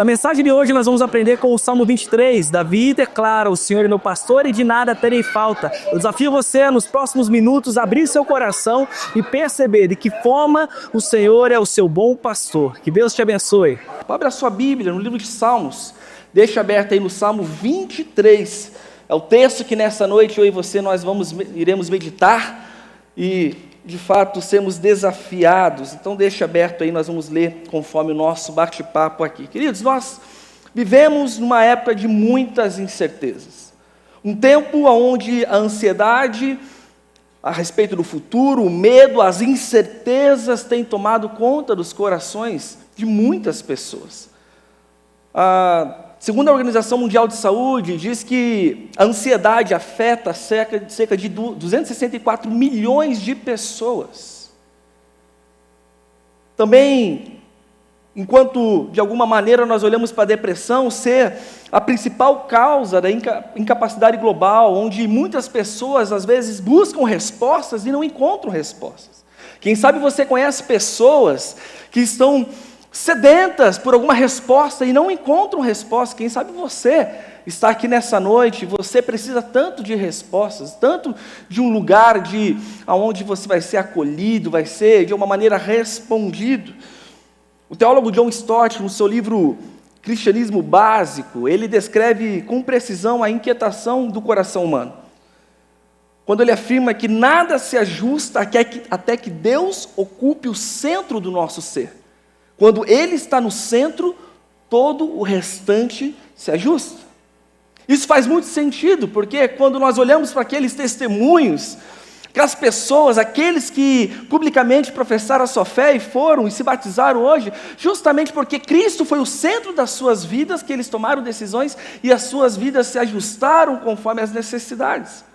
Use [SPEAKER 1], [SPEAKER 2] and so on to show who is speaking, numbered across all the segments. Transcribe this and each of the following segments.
[SPEAKER 1] Na mensagem de hoje nós vamos aprender com o Salmo 23. Davi declara: o Senhor é meu pastor e de nada terei falta. Eu desafio você a, nos próximos minutos, abrir seu coração e perceber de que forma o Senhor é o seu bom pastor. Que Deus te abençoe.
[SPEAKER 2] Abra a sua Bíblia no livro de Salmos. Deixa aberto aí no Salmo 23. É o texto que nessa noite eu e você iremos meditar e de fato sermos desafiados. Então deixa aberto aí, nós vamos ler conforme o nosso bate-papo aqui. Queridos, nós vivemos numa época de muitas incertezas. Um tempo onde a ansiedade a respeito do futuro, o medo, as incertezas têm tomado conta dos corações de muitas pessoas. Segundo a Organização Mundial de Saúde, diz que a ansiedade afeta cerca de 264 milhões de pessoas. Também, enquanto de alguma maneira nós olhamos para a depressão ser a principal causa da incapacidade global, onde muitas pessoas às vezes buscam respostas e não encontram respostas. Quem sabe você conhece pessoas que estão sedentas por alguma resposta e não encontram resposta. Quem sabe você está aqui nessa noite, você precisa tanto de respostas, tanto de um lugar onde você vai ser acolhido, vai ser de uma maneira respondido. O teólogo John Stott, no seu livro Cristianismo Básico, ele descreve com precisão a inquietação do coração humano, quando ele afirma que nada se ajusta até que Deus ocupe o centro do nosso ser. Quando Ele está no centro, todo o restante se ajusta. Isso faz muito sentido, porque quando nós olhamos para aqueles testemunhos, aquelas pessoas, aqueles que publicamente professaram a sua fé e foram e se batizaram hoje, justamente porque Cristo foi o centro das suas vidas, que eles tomaram decisões e as suas vidas se ajustaram conforme as necessidades.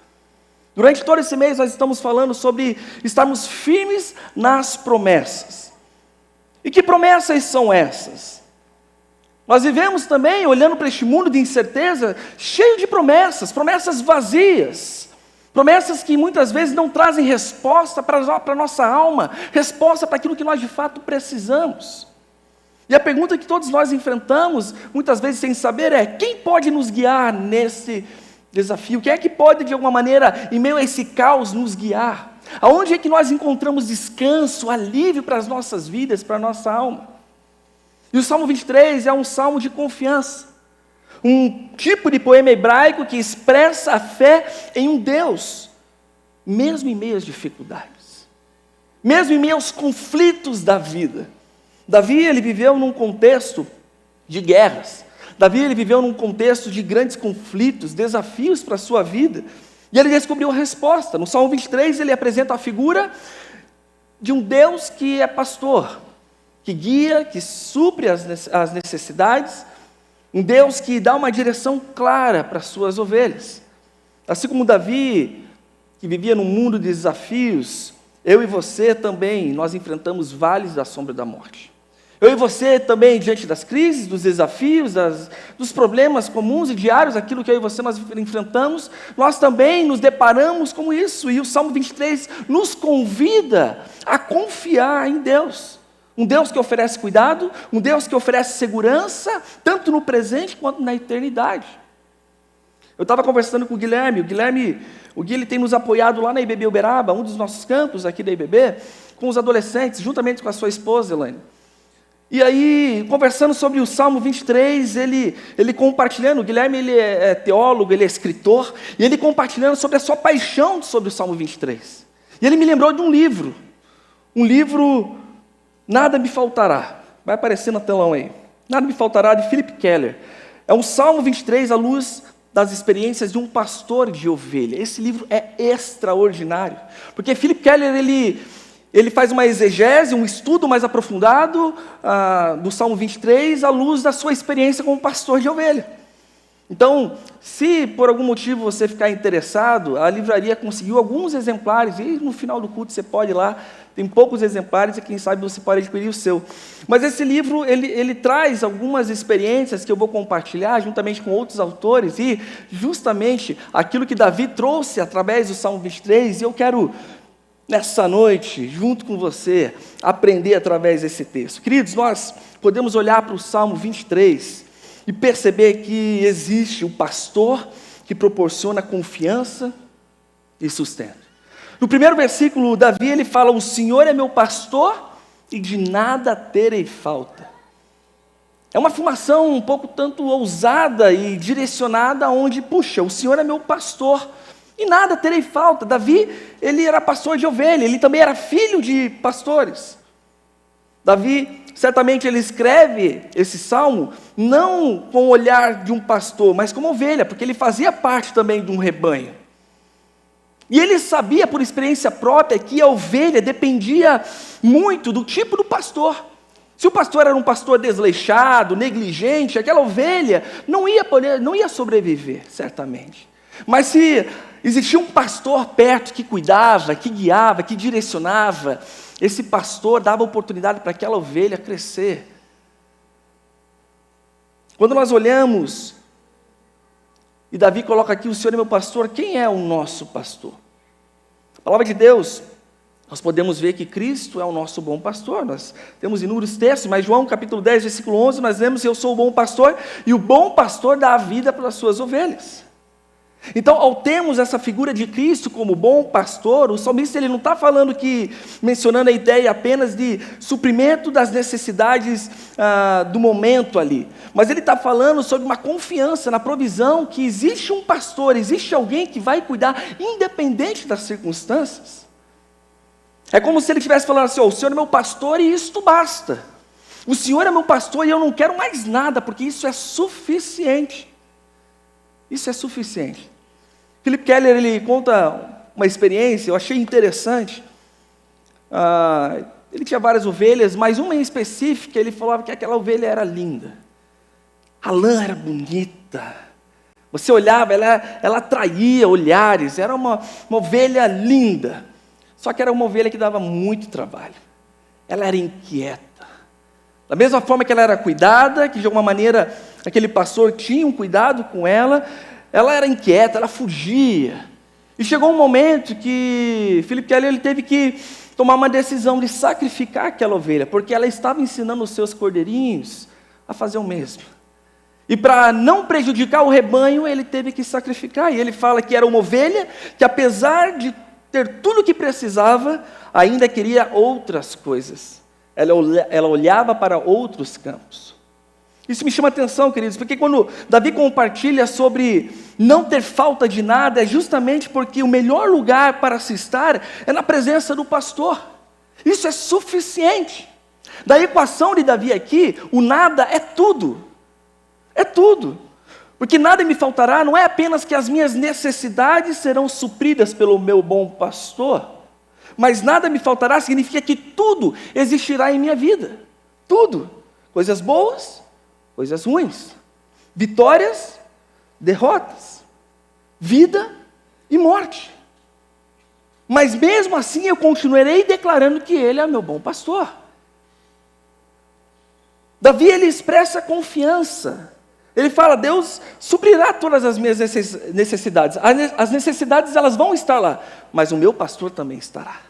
[SPEAKER 2] Durante todo esse mês nós estamos falando sobre estarmos firmes nas promessas. E que promessas são essas? Nós vivemos também, olhando para este mundo de incerteza, cheio de promessas vazias, promessas que muitas vezes não trazem resposta para a nossa alma, resposta para aquilo que nós de fato precisamos. E a pergunta que todos nós enfrentamos, muitas vezes sem saber, é: quem pode nos guiar nesse desafio? Quem é que pode, de alguma maneira, em meio a esse caos, nos guiar? Aonde é que nós encontramos descanso, alívio para as nossas vidas, para a nossa alma? E o Salmo 23 é um salmo de confiança, um tipo de poema hebraico que expressa a fé em um Deus, mesmo em meio às dificuldades, mesmo em meio aos conflitos da vida. Davi, ele viveu num contexto de guerras, Davi, ele viveu num contexto de grandes conflitos, desafios para a sua vida, e ele descobriu a resposta. No Salmo 23, ele apresenta a figura de um Deus que é pastor, que guia, que supre as necessidades, um Deus que dá uma direção clara para as suas ovelhas. Assim como Davi, que vivia num mundo de desafios, eu e você também, nós enfrentamos vales da sombra da morte. Eu e você também, diante das crises, dos desafios, dos problemas comuns e diários, aquilo que eu e você nós enfrentamos, nós também nos deparamos com isso. E o Salmo 23 nos convida a confiar em Deus. Um Deus que oferece cuidado, um Deus que oferece segurança, tanto no presente quanto na eternidade. Eu estava conversando com o Guilherme, o Gui ele tem nos apoiado lá na IBB Uberaba, um dos nossos campos aqui da IBB, com os adolescentes, juntamente com a sua esposa, Elaine. E aí, conversando sobre o Salmo 23, ele compartilhando, o Guilherme ele é teólogo, ele é escritor, e ele compartilhando sobre a sua paixão sobre o Salmo 23. E ele me lembrou de um livro Nada Me Faltará, vai aparecer no telão aí, Nada Me Faltará, de Philip Keller. É um Salmo 23 à luz das experiências de um pastor de ovelha. Esse livro é extraordinário, porque Philip Keller, ele faz uma exegese, um estudo mais aprofundado do Salmo 23 à luz da sua experiência como pastor de ovelha. Então, se por algum motivo você ficar interessado, a livraria conseguiu alguns exemplares, e no final do culto você pode ir lá, tem poucos exemplares, e quem sabe você pode adquirir o seu. Mas esse livro, ele traz algumas experiências que eu vou compartilhar, juntamente com outros autores, e justamente aquilo que Davi trouxe através do Salmo 23, e eu quero nessa noite, junto com você, aprender através desse texto. Queridos, nós podemos olhar para o Salmo 23 e perceber que existe o pastor que proporciona confiança e sustento. No primeiro versículo, Davi ele fala: o Senhor é meu pastor e de nada terei falta. É uma afirmação um pouco tanto ousada e direcionada onde, puxa, o Senhor é meu pastor e nada terei falta. Davi, ele era pastor de ovelha, ele também era filho de pastores. Davi, certamente ele escreve esse salmo não com o olhar de um pastor, mas como ovelha, porque ele fazia parte também de um rebanho. E ele sabia por experiência própria que a ovelha dependia muito do tipo do pastor. Se o pastor era um pastor desleixado, negligente, aquela ovelha não ia sobreviver, certamente. Mas se existia um pastor perto que cuidava, que guiava, que direcionava, esse pastor dava oportunidade para aquela ovelha crescer. Quando nós olhamos, e Davi coloca aqui: o Senhor é meu pastor, quem é o nosso pastor? A palavra de Deus, nós podemos ver que Cristo é o nosso bom pastor. Nós temos inúmeros textos, mas João capítulo 10, versículo 11, nós lemos: eu sou o bom pastor, e o bom pastor dá a vida pelas suas ovelhas. Então, ao termos essa figura de Cristo como bom pastor, o salmista ele não está falando mencionando a ideia apenas de suprimento das necessidades do momento ali, mas ele está falando sobre uma confiança na provisão que existe um pastor, existe alguém que vai cuidar independente das circunstâncias. É como se ele estivesse falando assim: o Senhor é meu pastor e isto basta. O Senhor é meu pastor e eu não quero mais nada, porque isso é suficiente. Isso é suficiente. Philip Keller, ele conta uma experiência, eu achei interessante. Ele tinha várias ovelhas, mas uma em específica, ele falava que aquela ovelha era linda. A lã era bonita. Você olhava, ela atraía olhares, era uma ovelha linda. Só que era uma ovelha que dava muito trabalho. Ela era inquieta. Da mesma forma que ela era cuidada, que de alguma maneira aquele pastor tinha um cuidado com ela era inquieta, ela fugia. E chegou um momento que Philip Keller ele teve que tomar uma decisão de sacrificar aquela ovelha, porque ela estava ensinando os seus cordeirinhos a fazer o mesmo. E para não prejudicar o rebanho, ele teve que sacrificar. E ele fala que era uma ovelha que, apesar de ter tudo o que precisava, ainda queria outras coisas. Ela olhava para outros campos. Isso me chama a atenção, queridos, porque quando Davi compartilha sobre não ter falta de nada, é justamente porque o melhor lugar para se estar é na presença do pastor. Isso é suficiente. Da equação de Davi aqui, o nada é tudo. É tudo. Porque nada me faltará, não é apenas que as minhas necessidades serão supridas pelo meu bom pastor, mas nada me faltará significa que tudo existirá em minha vida. Tudo. Coisas boas, coisas ruins, vitórias, derrotas, vida e morte. Mas mesmo assim eu continuarei declarando que Ele é meu bom pastor. Davi ele expressa confiança. Ele fala: Deus suprirá todas as minhas necessidades. As necessidades elas vão estar lá, mas o meu pastor também estará.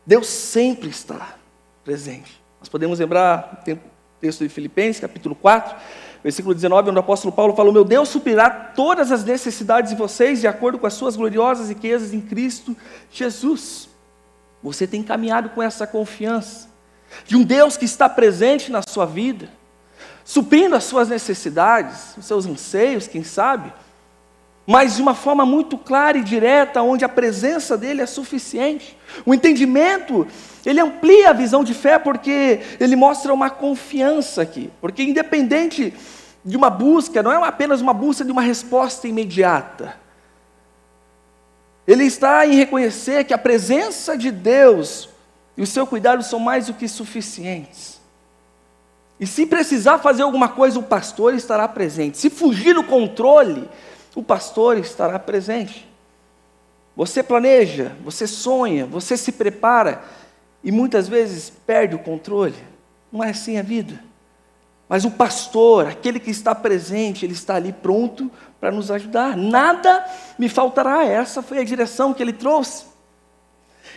[SPEAKER 2] Deus sempre estará presente. Nós podemos lembrar texto de Filipenses, capítulo 4, versículo 19, onde o apóstolo Paulo fala: o meu Deus suprirá todas as necessidades de vocês, de acordo com as suas gloriosas riquezas em Cristo Jesus. Você tem caminhado com essa confiança, de um Deus que está presente na sua vida, suprindo as suas necessidades, os seus anseios, quem sabe, mas de uma forma muito clara e direta, onde a presença dEle é suficiente. O entendimento, ele amplia a visão de fé, porque ele mostra uma confiança aqui, porque independente de uma busca, não é apenas uma busca de uma resposta imediata, ele está em reconhecer que a presença de Deus e o seu cuidado são mais do que suficientes. E se precisar fazer alguma coisa, o pastor estará presente. Se fugir do controle, o pastor estará presente. Você planeja, você sonha, você se prepara e muitas vezes perde o controle. Não é assim a vida. Mas o pastor, aquele que está presente, ele está ali pronto para nos ajudar. Nada me faltará. Essa foi a direção que ele trouxe.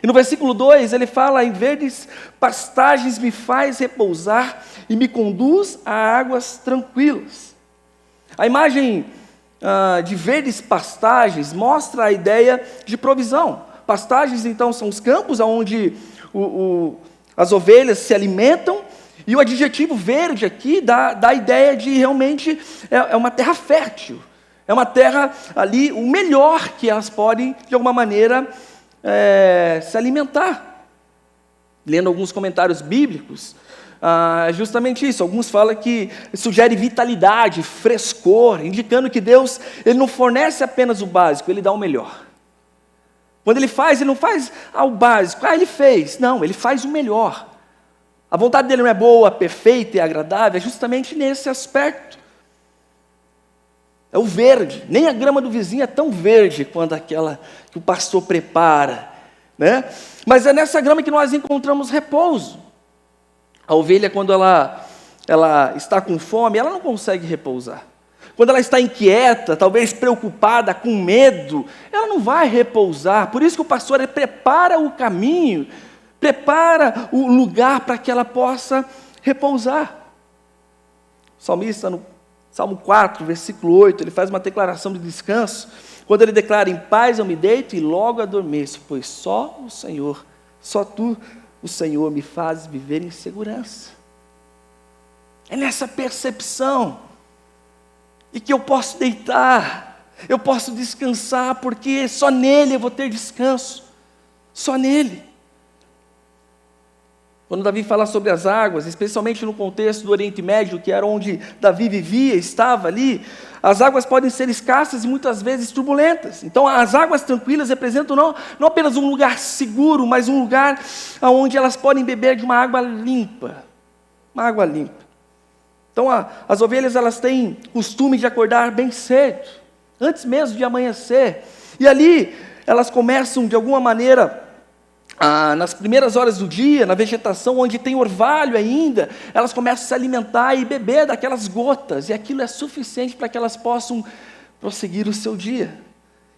[SPEAKER 2] E no versículo 2 ele fala: em verdes pastagens me faz repousar e me conduz a águas tranquilas. A imagem de verdes pastagens mostra a ideia de provisão. Pastagens, então, são os campos onde as ovelhas se alimentam, e o adjetivo verde aqui dá a ideia de realmente é uma terra fértil, é uma terra ali, o melhor que elas podem, de alguma maneira, se alimentar. Lendo alguns comentários bíblicos, justamente isso, alguns falam que sugere vitalidade, frescor, indicando que Deus, Ele não fornece apenas o básico, Ele dá o melhor. Quando Ele não faz o básico, Ele fez, não, Ele faz o melhor. A vontade dele não é boa, perfeita e agradável, é justamente nesse aspecto. É o verde, nem a grama do vizinho é tão verde quanto aquela que o pastor prepara, né? Mas é nessa grama que nós encontramos repouso. A ovelha, quando ela está com fome, ela não consegue repousar. Quando ela está inquieta, talvez preocupada, com medo, ela não vai repousar. Por isso que o pastor prepara o caminho, prepara o lugar para que ela possa repousar. O salmista, no Salmo 4, versículo 8, ele faz uma declaração de descanso, quando ele declara: em paz eu me deito e logo adormeço, pois só o Senhor, só tu, o Senhor, me fazes viver em segurança. É nessa percepção, e que eu posso deitar, eu posso descansar, porque só nele eu vou ter descanso, só nele. Quando Davi fala sobre as águas, especialmente no contexto do Oriente Médio, que era onde Davi vivia, estava ali, as águas podem ser escassas e muitas vezes turbulentas. Então as águas tranquilas representam não apenas um lugar seguro, mas um lugar onde elas podem beber de uma água limpa. Uma água limpa. Então as ovelhas, elas têm costume de acordar bem cedo, antes mesmo de amanhecer. E ali elas começam de alguma maneira, nas primeiras horas do dia, na vegetação onde tem orvalho ainda, elas começam a se alimentar e beber daquelas gotas, e aquilo é suficiente para que elas possam prosseguir o seu dia.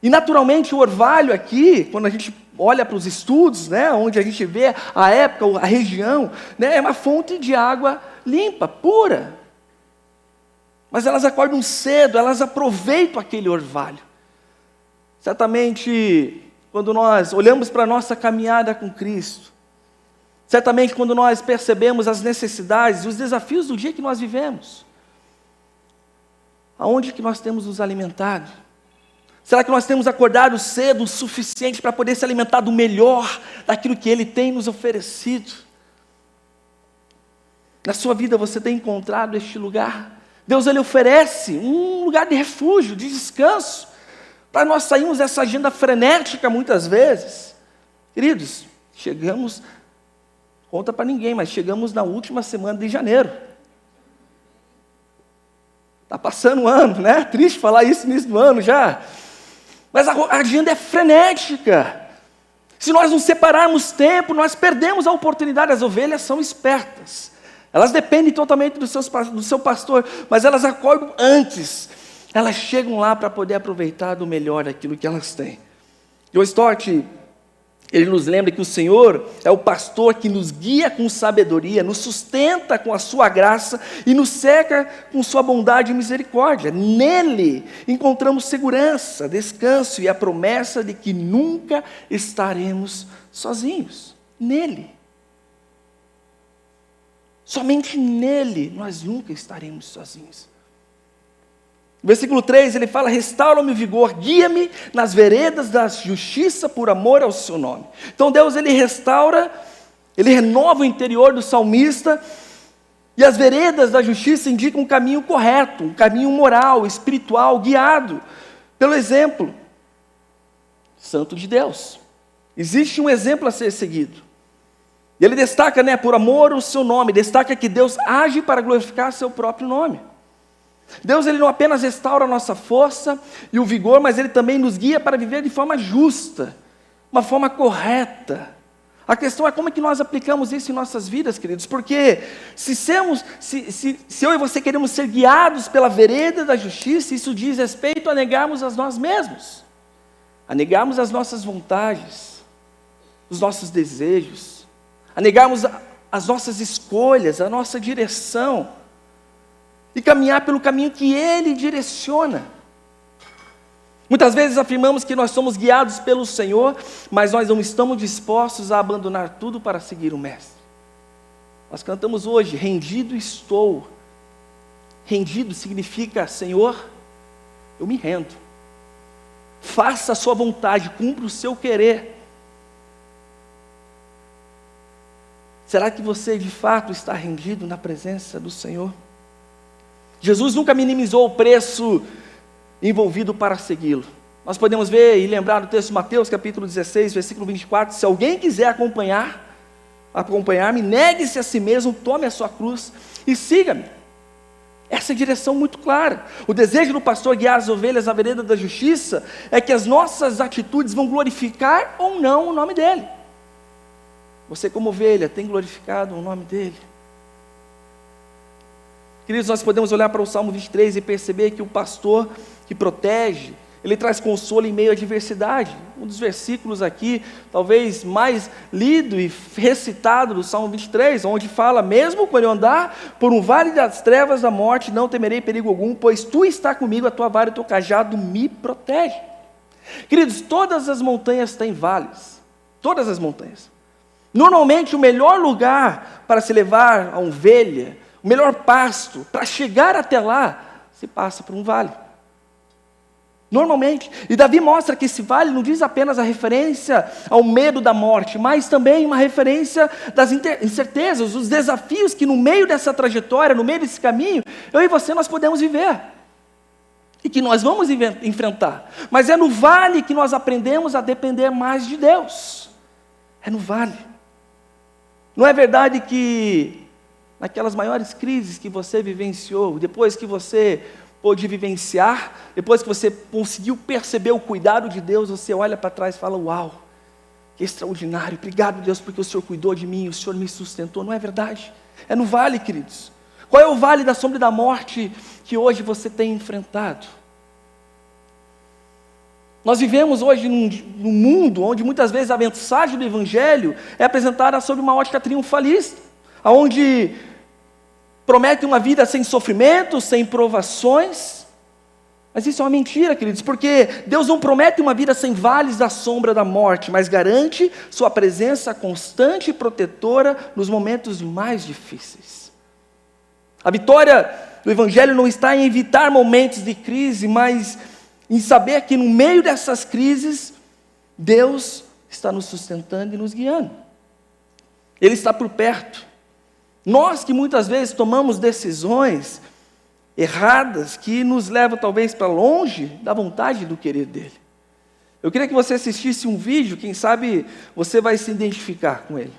[SPEAKER 2] E naturalmente o orvalho aqui, quando a gente olha para os estudos, né, onde a gente vê a época, a região, né, é uma fonte de água limpa, pura. Mas elas acordam cedo, elas aproveitam aquele orvalho. Certamente, quando nós olhamos para a nossa caminhada com Cristo, certamente quando nós percebemos as necessidades e os desafios do dia que nós vivemos, aonde que nós temos nos alimentado? Será que nós temos acordado cedo o suficiente para poder se alimentar do melhor, daquilo que Ele tem nos oferecido? Na sua vida você tem encontrado este lugar? Deus, Ele oferece um lugar de refúgio, de descanso, para nós sairmos dessa agenda frenética muitas vezes. Queridos, chegamos, conta para ninguém, mas chegamos na última semana de janeiro. Está passando um ano, né? Triste falar isso no início do ano já. Mas a agenda é frenética. Se nós não separarmos tempo, nós perdemos a oportunidade. As ovelhas são espertas. Elas dependem totalmente do seu pastor, mas elas acordam antes. Elas chegam lá para poder aproveitar do melhor daquilo que elas têm. John Stott, ele nos lembra que o Senhor é o pastor que nos guia com sabedoria, nos sustenta com a sua graça e nos cerca com sua bondade e misericórdia. Nele encontramos segurança, descanso e a promessa de que nunca estaremos sozinhos. Nele. Somente nele nós nunca estaremos sozinhos. No versículo 3 ele fala: restaura-me o vigor, guia-me nas veredas da justiça por amor ao seu nome. Então Deus, Ele restaura, Ele renova o interior do salmista, e as veredas da justiça indicam um caminho correto, um caminho moral, espiritual, guiado pelo exemplo santo de Deus. Existe um exemplo a ser seguido. E ele destaca, por amor ao seu nome, destaca que Deus age para glorificar seu próprio nome. Deus, Ele não apenas restaura a nossa força e o vigor, mas Ele também nos guia para viver de forma justa, uma forma correta. A questão é como é que nós aplicamos isso em nossas vidas, queridos, porque se eu e você queremos ser guiados pela vereda da justiça, isso diz respeito a negarmos a nós mesmos, a negarmos as nossas vontades, os nossos desejos, a negarmos as nossas escolhas, a nossa direção, e caminhar pelo caminho que Ele direciona. Muitas vezes afirmamos que nós somos guiados pelo Senhor, mas nós não estamos dispostos a abandonar tudo para seguir o Mestre. Nós cantamos hoje, rendido estou. Rendido significa, Senhor, eu me rendo. Faça a sua vontade, cumpra o seu querer. Será que você de fato está rendido na presença do Senhor? Jesus nunca minimizou o preço envolvido para segui-lo. Nós podemos ver e lembrar do texto de Mateus, capítulo 16, versículo 24, se alguém quiser acompanhar-me, negue-se a si mesmo, tome a sua cruz e siga-me. Essa é a direção muito clara. O desejo do pastor guiar as ovelhas à vereda da justiça é que as nossas atitudes vão glorificar ou não o nome dele. Você como ovelha tem glorificado o nome dele? Queridos, nós podemos olhar para o Salmo 23 e perceber que o pastor que protege, ele traz consolo em meio à adversidade. Um dos versículos aqui, talvez mais lido e recitado do Salmo 23, onde fala, mesmo quando eu andar por um vale das trevas da morte, não temerei perigo algum, pois tu está comigo, a tua vara e o teu cajado me protege. Queridos, todas as montanhas têm vales, todas as montanhas. Normalmente o melhor lugar para se levar a ovelha, o melhor pasto, para chegar até lá, se passa por um vale. Normalmente. E Davi mostra que esse vale não diz apenas a referência ao medo da morte, mas também uma referência das incertezas, os desafios que no meio dessa trajetória, no meio desse caminho, eu e você nós podemos viver. E que nós vamos enfrentar. Mas é no vale que nós aprendemos a depender mais de Deus. É no vale. Não é verdade que naquelas maiores crises que você vivenciou, depois que você pôde vivenciar, depois que você conseguiu perceber o cuidado de Deus, você olha para trás e fala, uau, que extraordinário, obrigado Deus, porque o Senhor cuidou de mim, o Senhor me sustentou, não é verdade? É no vale, queridos. Qual é o vale da sombra e da morte que hoje você tem enfrentado? Nós vivemos hoje num mundo onde muitas vezes a mensagem do Evangelho é apresentada sob uma ótica triunfalista, onde promete uma vida sem sofrimento, sem provações, mas isso é uma mentira, queridos, porque Deus não promete uma vida sem vales da sombra da morte, mas garante sua presença constante e protetora nos momentos mais difíceis. A vitória do Evangelho não está em evitar momentos de crise, mas em saber que no meio dessas crises, Deus está nos sustentando e nos guiando. Ele está por perto. Nós que muitas vezes tomamos decisões erradas, que nos levam talvez para longe da vontade e do querer dele. Eu queria que você assistisse um vídeo, quem sabe você vai se identificar com ele.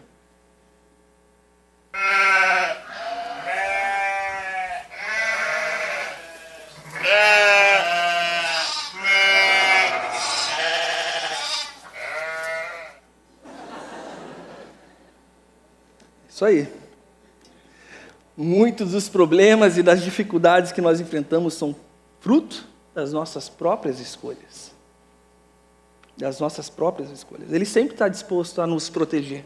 [SPEAKER 2] Isso aí. Muitos dos problemas e das dificuldades que nós enfrentamos são fruto das nossas próprias escolhas. Das nossas próprias escolhas. Ele sempre está disposto a nos proteger.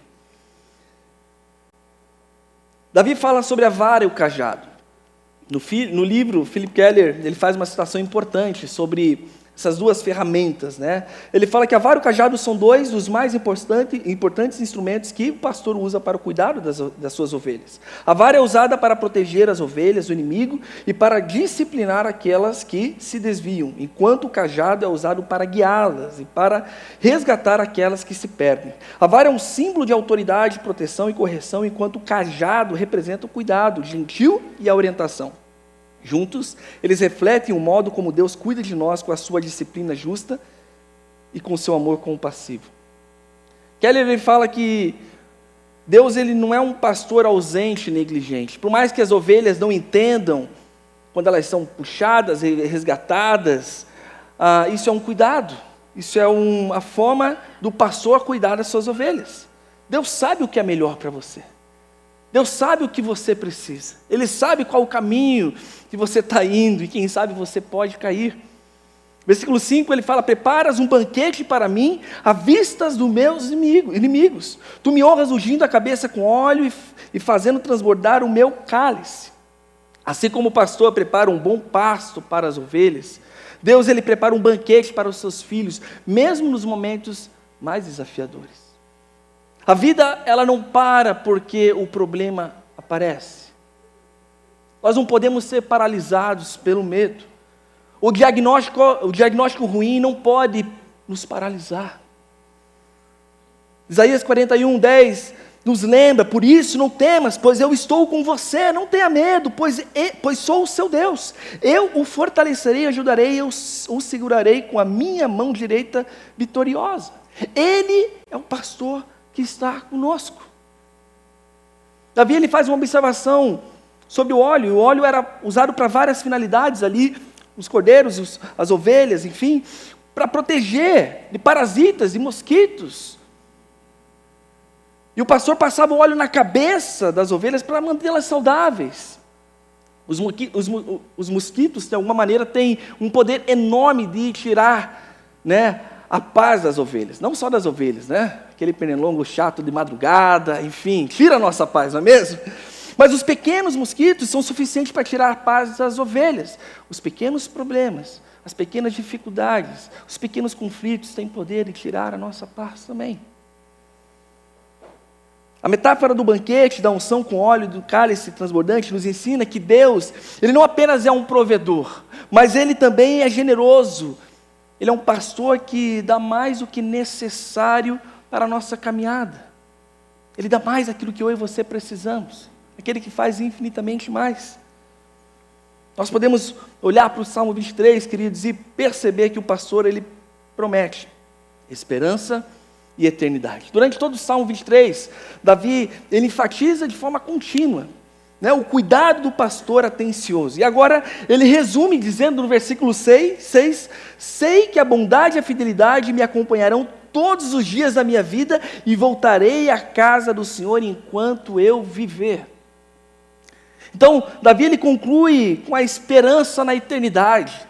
[SPEAKER 2] Davi fala sobre a vara e o cajado. No livro, Philip Keller, ele faz uma citação importante sobre essas duas ferramentas, né? Ele fala que a vara e o cajado são dois dos mais importantes instrumentos que o pastor usa para o cuidado das suas ovelhas. A vara é usada para proteger as ovelhas do inimigo e para disciplinar aquelas que se desviam, enquanto o cajado é usado para guiá-las e para resgatar aquelas que se perdem. A vara é um símbolo de autoridade, proteção e correção, enquanto o cajado representa o cuidado gentil e a orientação. Juntos, eles refletem o modo como Deus cuida de nós com a sua disciplina justa e com o seu amor compassivo. Keller ele fala que Deus ele não é um pastor ausente e negligente. Por mais que as ovelhas não entendam quando elas são puxadas e resgatadas, isso é um cuidado. Isso é a forma do pastor cuidar das suas ovelhas. Deus sabe o que é melhor para você. Deus sabe o que você precisa. Ele sabe qual o caminho que você está indo e quem sabe você pode cair. Versículo 5, ele fala: preparas um banquete para mim, à vistas dos meus inimigos. Tu me honras ungindo a cabeça com óleo e fazendo transbordar o meu cálice. Assim como o pastor prepara um bom pasto para as ovelhas, Deus, ele prepara um banquete para os seus filhos, mesmo nos momentos mais desafiadores. A vida, ela não para porque o problema aparece. Nós não podemos ser paralisados pelo medo. O diagnóstico ruim não pode nos paralisar. Isaías 41:10 nos lembra: por isso não temas, pois eu estou com você, não tenha medo, pois sou o seu Deus. Eu o fortalecerei, ajudarei, eu o segurarei com a minha mão direita vitoriosa. Ele é o pastor que está conosco. Davi, ele faz uma observação sobre o óleo era usado para várias finalidades ali, os cordeiros, as ovelhas, enfim, para proteger de parasitas e mosquitos. E o pastor passava o óleo na cabeça das ovelhas para mantê-las saudáveis. Os mosquitos, de alguma maneira, têm um poder enorme de tirar, a paz das ovelhas. Não só das ovelhas, aquele pernilongo chato de madrugada, enfim, tira a nossa paz, não é mesmo? Mas os pequenos mosquitos são suficientes para tirar a paz das ovelhas. Os pequenos problemas, as pequenas dificuldades, os pequenos conflitos têm poder de tirar a nossa paz também. A metáfora do banquete, da unção com óleo, do cálice transbordante, nos ensina que Deus, ele não apenas é um provedor, mas ele também é generoso. Ele é um pastor que dá mais do que necessário para a nossa caminhada. Ele dá mais aquilo que eu e você precisamos. Aquele que faz infinitamente mais. Nós podemos olhar para o Salmo 23, queridos, e perceber que o pastor, ele promete esperança e eternidade. Durante todo o Salmo 23, Davi, ele enfatiza de forma contínua, o cuidado do pastor atencioso. E agora ele resume dizendo no versículo 6, sei que a bondade e a fidelidade me acompanharão todos os dias da minha vida e voltarei à casa do Senhor enquanto eu viver. Então, Davi, ele conclui com a esperança na eternidade,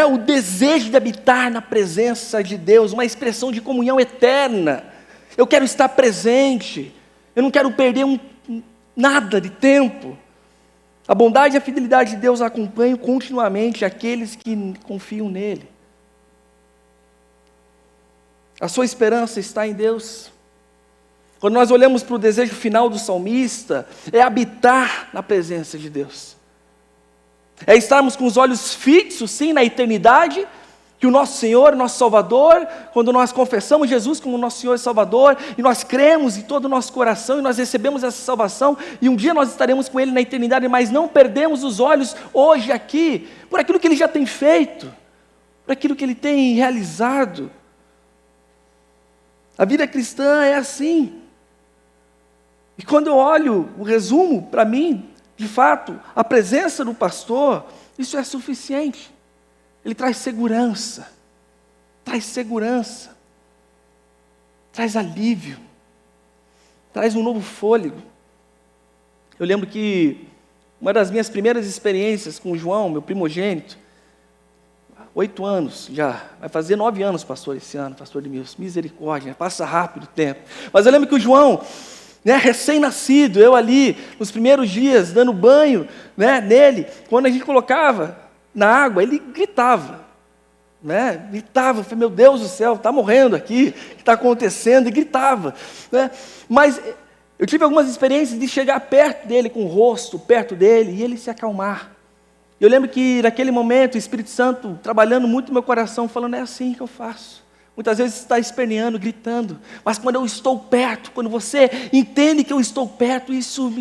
[SPEAKER 2] o desejo de habitar na presença de Deus, uma expressão de comunhão eterna. Eu quero estar presente, eu não quero perder nada de tempo. A bondade e a fidelidade de Deus acompanham continuamente aqueles que confiam nele. A sua esperança está em Deus. Quando nós olhamos para o desejo final do salmista, é habitar na presença de Deus. É estarmos com os olhos fixos, sim, na eternidade, que o nosso Senhor, nosso Salvador, quando nós confessamos Jesus como nosso Senhor e Salvador, e nós cremos em todo o nosso coração, e nós recebemos essa salvação, e um dia nós estaremos com Ele na eternidade, mas não perdemos os olhos hoje aqui, por aquilo que Ele já tem feito, por aquilo que Ele tem realizado. A vida cristã é assim. E quando eu olho o resumo, para mim, de fato, a presença do pastor, isso é suficiente. Ele traz segurança, traz alívio, traz um novo fôlego. Eu lembro que uma das minhas primeiras experiências com o João, meu primogênito, 8 anos já, vai fazer 9 anos, pastor, esse ano, pastor Edmilson, misericórdia, passa rápido o tempo. Mas eu lembro que o João, recém-nascido, eu ali, nos primeiros dias, dando banho nele, quando a gente colocava na água, ele gritava, gritava, eu falei, meu Deus do céu, está morrendo aqui, o que está acontecendo? E gritava, Mas eu tive algumas experiências de chegar perto dele, com o rosto perto dele, e ele se acalmar. Eu lembro que naquele momento, o Espírito Santo trabalhando muito no meu coração, falando, é assim que eu faço. Muitas vezes está esperneando, gritando, mas quando eu estou perto, quando você entende que eu estou perto, isso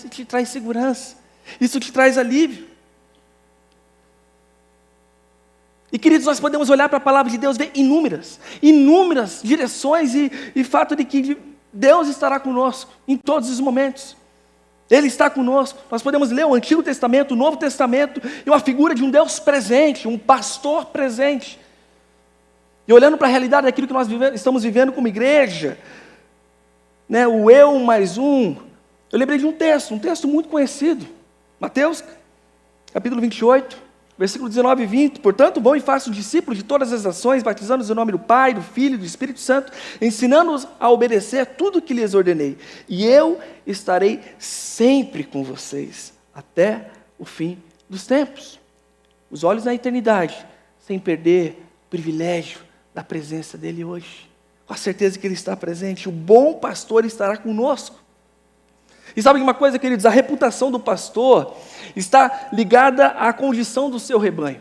[SPEAKER 2] te traz segurança, isso te traz alívio. E queridos, nós podemos olhar para a palavra de Deus, ver inúmeras direções e fato de que Deus estará conosco em todos os momentos. Ele está conosco. Nós podemos ler o Antigo Testamento, o Novo Testamento, e uma figura de um Deus presente, um pastor presente. E olhando para a realidade daquilo que nós estamos vivendo como igreja, o eu mais um, eu lembrei de um texto muito conhecido, Mateus, capítulo 28, Versículo 19 e 20, portanto, vão e façam discípulos de todas as nações, batizando-os em nome do Pai, do Filho e do Espírito Santo, ensinando-os a obedecer tudo o que lhes ordenei. E eu estarei sempre com vocês, até o fim dos tempos. Os olhos na eternidade, sem perder o privilégio da presença dEle hoje. Com a certeza que Ele está presente, o bom pastor estará conosco. E sabe uma coisa, queridos? A reputação do pastor está ligada à condição do seu rebanho.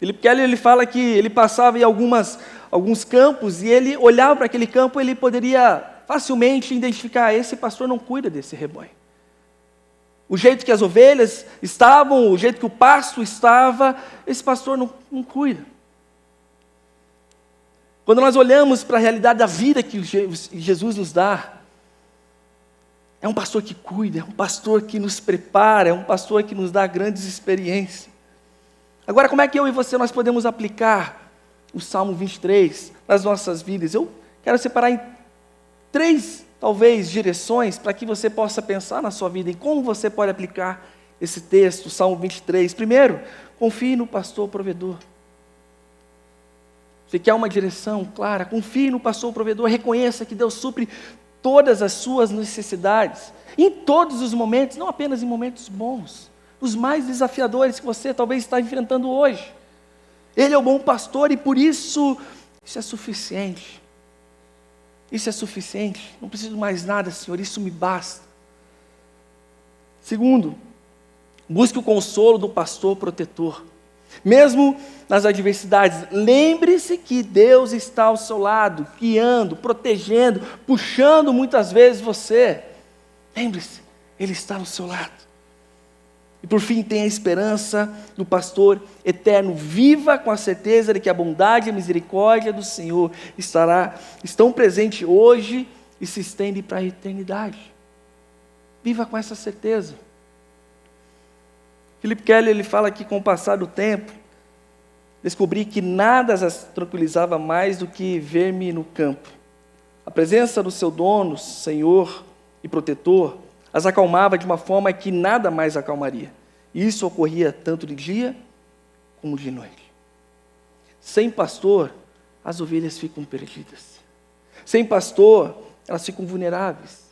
[SPEAKER 2] Philip Keller, ele fala que ele passava em alguns campos e ele olhava para aquele campo e ele poderia facilmente identificar: esse pastor não cuida desse rebanho. O jeito que as ovelhas estavam, o jeito que o pasto estava, esse pastor não cuida. Quando nós olhamos para a realidade da vida que Jesus nos dá, é um pastor que cuida, é um pastor que nos prepara, é um pastor que nos dá grandes experiências. Agora, como é que eu e você nós podemos aplicar o Salmo 23 nas nossas vidas? Eu quero separar em 3, talvez, direções para que você possa pensar na sua vida em como você pode aplicar esse texto, o Salmo 23. Primeiro, confie no pastor provedor. Você quer uma direção clara? Confie no pastor provedor, reconheça que Deus supre todas as suas necessidades, em todos os momentos, não apenas em momentos bons, os mais desafiadores que você talvez está enfrentando hoje. Ele é o bom pastor e por isso é suficiente. Isso é suficiente, não preciso mais nada, Senhor, isso me basta. Segundo, busque o consolo do pastor protetor. Mesmo nas adversidades, lembre-se que Deus está ao seu lado, guiando, protegendo, puxando muitas vezes você. Lembre-se, Ele está ao seu lado. E por fim, tenha a esperança do pastor eterno. Viva com a certeza de que a bondade e a misericórdia do Senhor estão presentes hoje e se estendem para a eternidade. Viva com essa certeza. Philip Keller, ele fala que com o passar do tempo, descobri que nada as tranquilizava mais do que ver-me no campo. A presença do seu dono, Senhor e protetor, as acalmava de uma forma que nada mais acalmaria. E isso ocorria tanto de dia como de noite. Sem pastor, as ovelhas ficam perdidas. Sem pastor, elas ficam vulneráveis,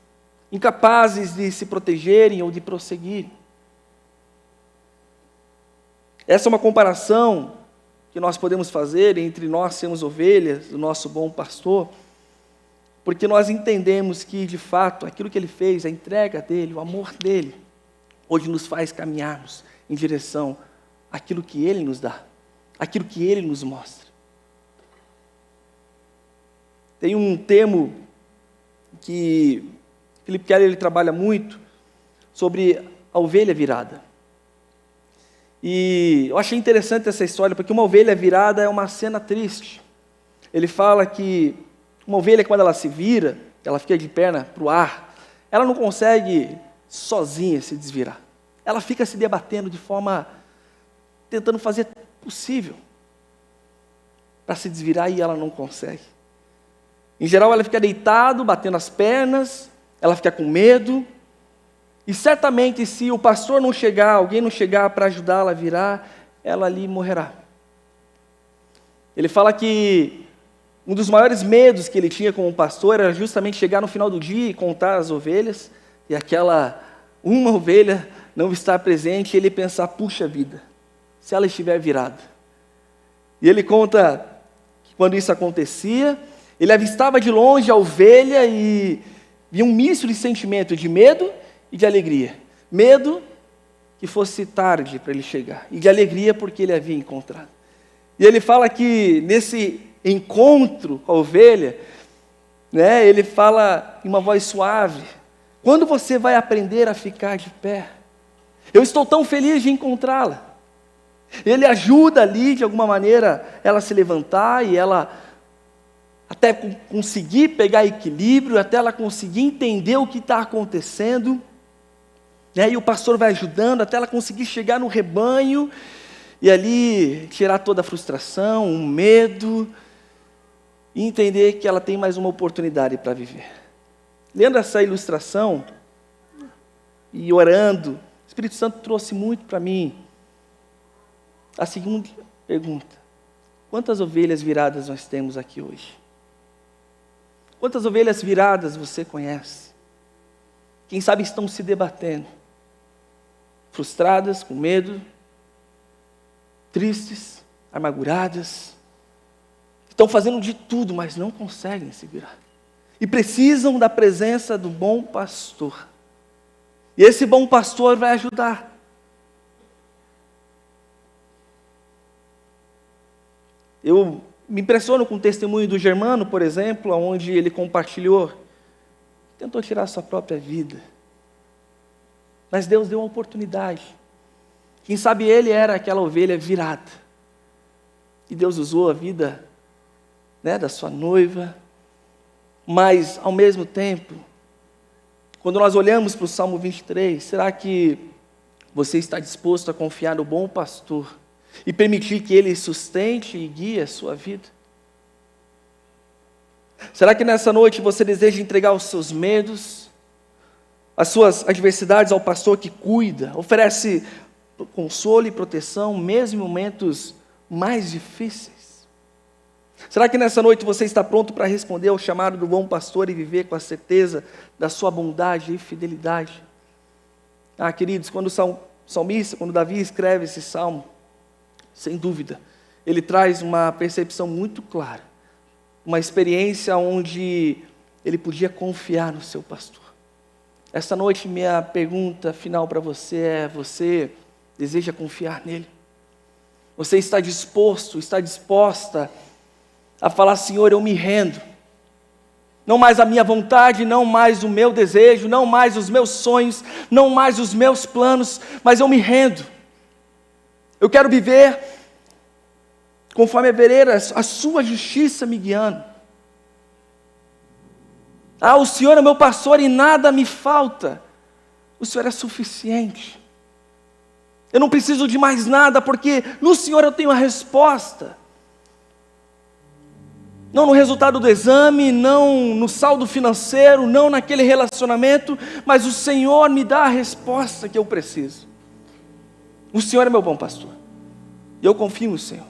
[SPEAKER 2] incapazes de se protegerem ou de prosseguir. Essa é uma comparação que nós podemos fazer entre nós sermos ovelhas do nosso bom pastor, porque nós entendemos que, de fato, aquilo que Ele fez, a entrega dEle, o amor dEle, hoje nos faz caminharmos em direção àquilo que Ele nos dá, àquilo que Ele nos mostra. Tem um termo que Philip Keller ele trabalha muito sobre a ovelha virada. E eu achei interessante essa história, porque uma ovelha virada é uma cena triste. Ele fala que uma ovelha, quando ela se vira, ela fica de perna para o ar, ela não consegue sozinha se desvirar. Ela fica se debatendo de forma, tentando fazer possível para se desvirar e ela não consegue. Em geral, ela fica deitada, batendo as pernas, ela fica com medo. E certamente, se o pastor não chegar, alguém não chegar para ajudá-la a virar, ela ali morrerá. Ele fala que um dos maiores medos que ele tinha como pastor era justamente chegar no final do dia e contar as ovelhas, e aquela uma ovelha não estar presente, e ele pensar: puxa vida, se ela estiver virada. E ele conta que quando isso acontecia, ele avistava de longe a ovelha e via um misto de sentimento de medo e de alegria. Medo que fosse tarde para ele chegar, e de alegria porque ele havia encontrado. E ele fala que nesse encontro com a ovelha, ele fala em uma voz suave: quando você vai aprender a ficar de pé? Eu estou tão feliz de encontrá-la. Ele ajuda ali, de alguma maneira, ela a se levantar e ela até conseguir pegar equilíbrio, até ela conseguir entender o que está acontecendo. E o pastor vai ajudando até ela conseguir chegar no rebanho e ali tirar toda a frustração, o medo, e entender que ela tem mais uma oportunidade para viver. Lendo essa ilustração e orando Espírito Santo trouxe muito para mim a seguinte pergunta: quantas ovelhas viradas nós temos aqui hoje? Quantas ovelhas viradas você conhece? Quem sabe estão se debatendo, frustradas, com medo, tristes, amarguradas, estão fazendo de tudo, mas não conseguem se virar. E precisam da presença do bom pastor. E esse bom pastor vai ajudar. Eu me impressiono com o testemunho do Germano, por exemplo, onde ele compartilhou, tentou tirar sua própria vida. Mas Deus deu uma oportunidade. Quem sabe ele era aquela ovelha virada. E Deus usou a vida, da sua noiva. Mas, ao mesmo tempo, quando nós olhamos para o Salmo 23, será que você está disposto a confiar no bom pastor e permitir que ele sustente e guie a sua vida? Será que nessa noite você deseja entregar os seus medos, as suas adversidades ao pastor que cuida, oferece consolo e proteção, mesmo em momentos mais difíceis? Será que nessa noite você está pronto para responder ao chamado do bom pastor e viver com a certeza da sua bondade e fidelidade? Queridos, quando o salmista, quando Davi escreve esse salmo, sem dúvida, ele traz uma percepção muito clara, uma experiência onde ele podia confiar no seu pastor. Esta noite, minha pergunta final para você é: você deseja confiar nele? Você está disposto, está disposta a falar: Senhor, eu me rendo, não mais a minha vontade, não mais o meu desejo, não mais os meus sonhos, não mais os meus planos, mas eu me rendo, eu quero viver conforme a veredas, a sua justiça me guiando. O Senhor é meu pastor e nada me falta, o Senhor é suficiente, eu não preciso de mais nada, porque no Senhor eu tenho a resposta. Não no resultado do exame, não no saldo financeiro, não naquele relacionamento, mas o Senhor me dá a resposta que eu preciso. O Senhor é meu bom pastor, e eu confio no Senhor.